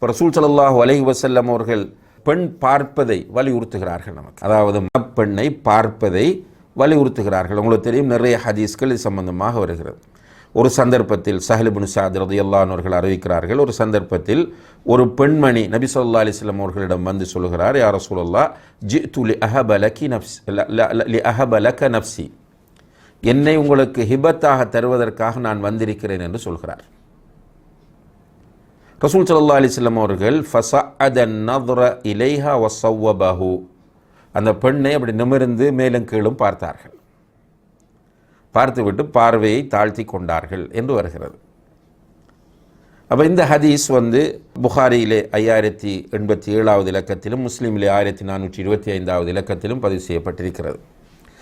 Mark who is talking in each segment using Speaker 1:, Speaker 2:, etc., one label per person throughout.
Speaker 1: இப்போ ரசூல் ஸல்லல்லாஹு அலைஹி வஸல்லம் அவர்கள் பெண் பார்ப்பதை வலியுறுத்துகிறார்கள். நமக்கு அதாவது பெண்ணை பார்ப்பதை வலியுறுத்துகிறார்கள். உங்களுக்கு தெரியும், நிறைய ஹதீஸ்கள் இது சம்பந்தமாக வருகிறது. ஒரு சந்தர்ப்பத்தில் ஸஹ்ல் இப்னு ஸஅத் ரலியல்லாஹு அன்ஹு அவர்கள் அறிவிக்கிறார்கள், ஒரு சந்தர்ப்பத்தில் ஒரு பெண்மணி நபி ஸல்லல்லாஹு அலைஹி வஸல்லம் அவர்களிடம் வந்து சொல்கிறார், யா ரசூலல்லாஹ் ஜிஅது லிஅஹப லக நஃப்ஸி, என்னை உங்களுக்கு ஹிபத்தாக தருவதற்காக நான் வந்திருக்கிறேன் என்று சொல்கிறார். ரசூல் ஸல்லல்லாஹு அலைஹி வஸல்லம் அவர்கள் ஃபஸஅத அன்-நظர இலைஹா வஸவ்வபஹு, அந்த பெண்ணை அப்படி நிமிர்ந்து மேலும் கீழும் பார்த்தார்கள். பார்த்துவிட்டு பார்வையை தாழ்த்தி கொண்டார்கள் என்று வருகிறது. அப்போ இந்த ஹதீஸ் புகாரியிலே 5087வது இலக்கத்திலும் முஸ்லீமிலே 1425வது இலக்கத்திலும் பதிவு செய்யப்பட்டிருக்கிறது.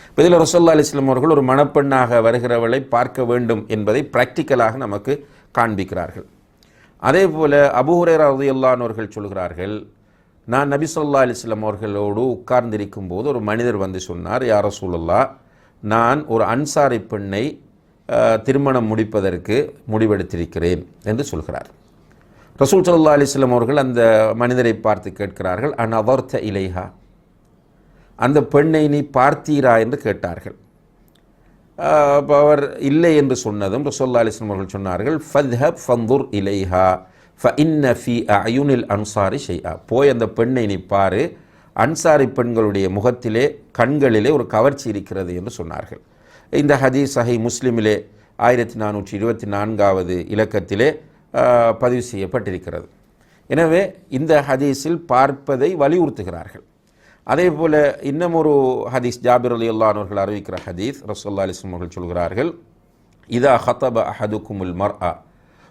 Speaker 1: இப்போ இதில் ரசூலுல்லாஹி அலைஹி வஸல்லம் அவர்கள் ஒரு மணப்பெண்ணாக வருகிறவளை பார்க்க வேண்டும் என்பதை பிராக்டிக்கலாக நமக்கு காண்பிக்கிறார்கள். அதே போல் அபூ ஹுரைரா ரலியல்லாஹு அன்ஹு அவர்கள் சொல்கிறார்கள், நான் நபி ஸல்லல்லாஹு அலைஹி வஸல்லம் அவர்களோடு உட்கார்ந்திருக்கும் போது ஒரு மனிதர் வந்து சொன்னார், யா ரசூலல்லாஹ், நான் ஒரு அன்சாரி பெண்ணை திருமணம் முடிப்பதற்கு முடிவெடுத்திருக்கிறேன் என்று சொல்கிறார். ரசூல் ஸல்லல்லாஹு அலைஹி வஸல்லம் அவர்கள் அந்த மனிதரை பார்த்து கேட்கிறார்கள், அனதர்த இலைஹா, அந்த பெண்ணை நீ பார்த்தீரா என்று கேட்டார்கள். அவர் இல்லை என்று சொன்னதும் ரசூலுல்லாஹி அலைஹி வஸல்லம் அவர்கள் சொன்னார்கள், ஃபத்ஹப் ஃபந்துர் இலைஹா ஃபஇன்ன ஃபீ அயுனில் அன்சாரி ஷைஆ, போய் அந்த பெண்ணை நீ பாரு, அன்சாரி பெண்களுடைய முகத்திலே கண்களிலே ஒரு கவர்ச்சி இருக்கிறது என்று சொன்னார்கள். இந்த ஹதீஸ் சஹீஹ் முஸ்லிமிலே 1424வது இலக்கத்திலே பதிவு செய்யப்பட்டிருக்கிறது. எனவே இந்த ஹதீஸில் பார்ப்பதை வலியுறுத்துகிறார்கள். அதே போல் இன்னும் ஒரு ஹதீஸ் ஜாபிர் ரலியல்லாஹு அன்ஹு அவர்கள் அறிவிக்கிற ஹதீஸ், ரசூலுல்லாஹி அலைஹி வஸல்லம் அவர்கள் சொல்கிறார்கள், இதா ஹதப அஹதுக்குமுல் மர்அ,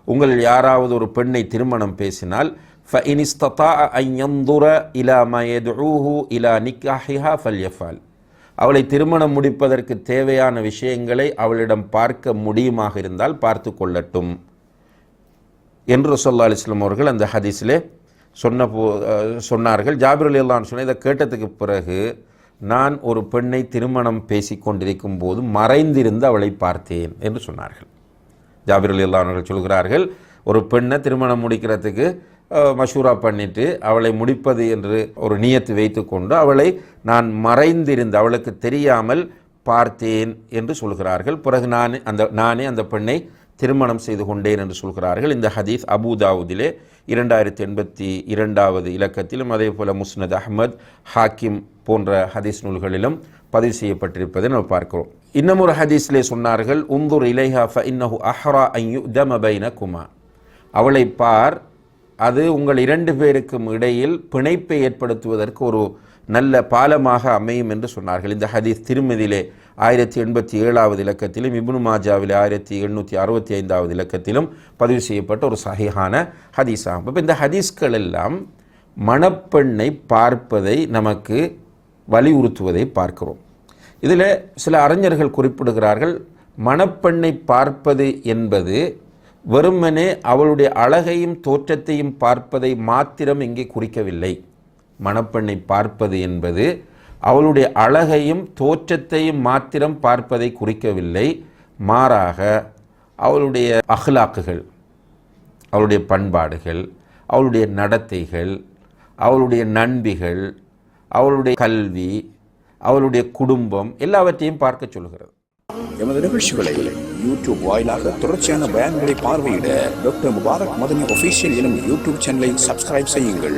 Speaker 1: உங்கள் யாராவது ஒரு பெண்ணை திருமணம் பேசினால் فَإِنِ اسْتَطَاعَ أَنْ يَنْظُرَ إِلَى مَا يَدْعُوهُ إِلَى نِكَاحِهَا فَلْيَفْعَلْ, அவளை திருமணம் முடிப்பதற்கு தேவையான விஷயங்களை அவளிடம் பார்க்க முடியுமாக இருந்தால் பார்த்து கொள்ளட்டும் என்று ரசூலுல்லாஹி அலைஹி வஸல்லம் அவர்கள் அந்த ஹதீஸிலே சொன்னார்கள். ஜாபிர் ரலியல்லாஹு அன்ஹு இதை கேட்டதுக்கு பிறகு, நான் ஒரு பெண்ணை திருமணம் பேசி கொண்டிருக்கும் போது மறைந்திருந்து அவளை பார்த்தேன் என்று சொன்னார்கள். ஜாபிர் ரலியல்லாஹு அன்ஹு சொல்கிறார்கள், ஒரு பெண்ணை திருமணம் முடிக்கிறதுக்கு மஷூரா பண்ணிட்டு அவளை முடிப்பது என்று ஒரு நியத்து வைத்து கொண்டு அவளை நான் மறைந்திருந்து அவளுக்கு தெரியாமல் பார்த்தேன் என்று சொல்கிறார்கள். பிறகு நானே அந்த பெண்ணை திருமணம் செய்து கொண்டேன் என்று சொல்கிறார்கள். இந்த ஹதீஸ் அபூ தாவூதிலே 2082வது இலக்கத்திலும் அதே போல் முஸ்னத் அஹ்மத், ஹாக்கிம் போன்ற ஹதீஸ் நூல்களிலும் பதிவு செய்யப்பட்டிருப்பதை நாம் பார்க்கிறோம். இன்னும் ஒரு ஹதீஸிலே சொன்னார்கள், உந்துர் இலைஹா ஃபஇன்னஹு அஹ்ரா அன் யுதம பைனகுமா, அவளை பார், அது உங்கள் இரண்டு பேருக்கும் இடையில் பிணைப்பை ஏற்படுத்துவதற்கு ஒரு நல்ல பாலமாக அமையும் என்று சொன்னார்கள். இந்த ஹதீஸ் திருமதியிலே 1087வது இலக்கத்திலும் இப்னு மாஜாவிலே 1865வது இலக்கத்திலும் பதிவு செய்யப்பட்ட ஒரு சஹீஹான ஹதீஸ் ஆகும். இப்போ இந்த ஹதீஸ்கள் எல்லாம் மணப்பெண்ணை பார்ப்பதை நமக்கு வலியுறுத்துவதை பார்க்கிறோம். இதில் சில அறிஞர்கள் குறிப்பிடுகிறார்கள், மணப்பெண்ணை பார்ப்பது என்பது வெறுமனே அவளுடைய அழகையும் தோற்றத்தையும் பார்ப்பதை மாத்திரம் இங்கே குறிக்கவில்லை. மணப்பெண்ணை பார்ப்பது என்பது அவளுடைய அழகையும் தோற்றத்தையும் மாத்திரம் பார்ப்பதை குறிக்கவில்லை. மாறாக அவளுடைய அஹ்லாக்குகள், அவளுடைய பண்பாடுகள், அவளுடைய நடத்தைகள், அவளுடைய நண்பிகள், அவளுடைய கல்வி, அவளுடைய குடும்பம் எல்லாவற்றையும் பார்க்க சொல்கிறது.
Speaker 2: எமது நிகழ்ச்சிகளை யூடியூப் வாயிலாக தொடர்ச்சியான பயான்களை பார்வையிட டாக்டர் முபாரக் மதனி ஒஃபீஷியல் எனும் யூடியூப் சேனலை சப்ஸ்கிரைப் செய்யுங்கள்.